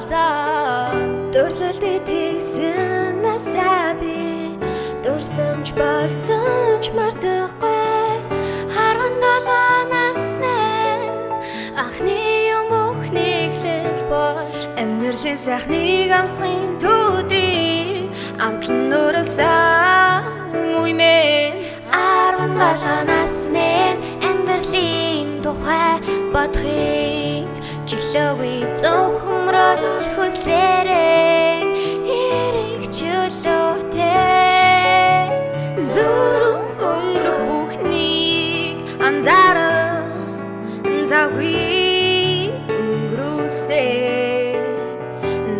Дурлалтай тэгсэн насаа би дурсамж басамж мартахгүй харван даланаас мэн анхны юм бүхнийг л болж амьдралын сайхныг амсгын төдий амтлан өрөөсөн үемэн харван даланаас мэн амьдралын тухай бодохыг чөлөөгүй зөвхөмрөд хүслээрээ эрэг чөлөөтэй зүрх өнгөрөх бүхнийг анзаарах завгүй өнгөрөөсэй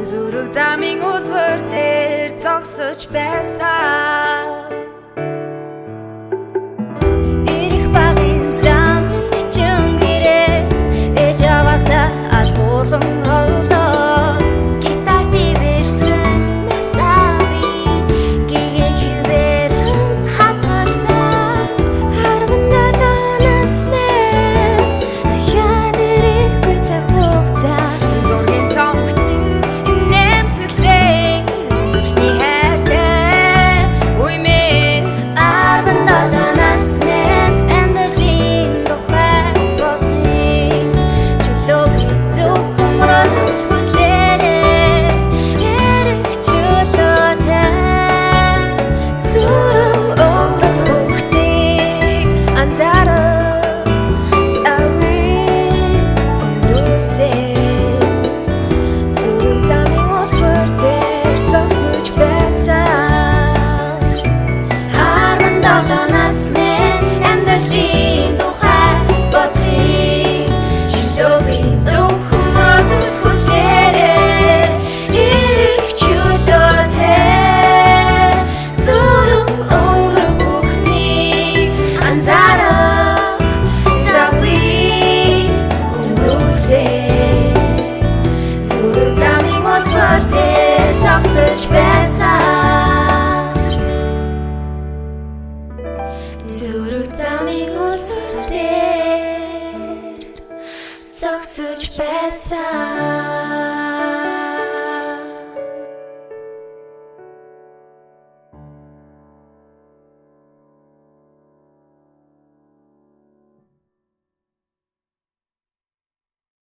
зүрх замын улсвар дээр зогсож байсан Зүрх замын улсвар дээр зогсож байсан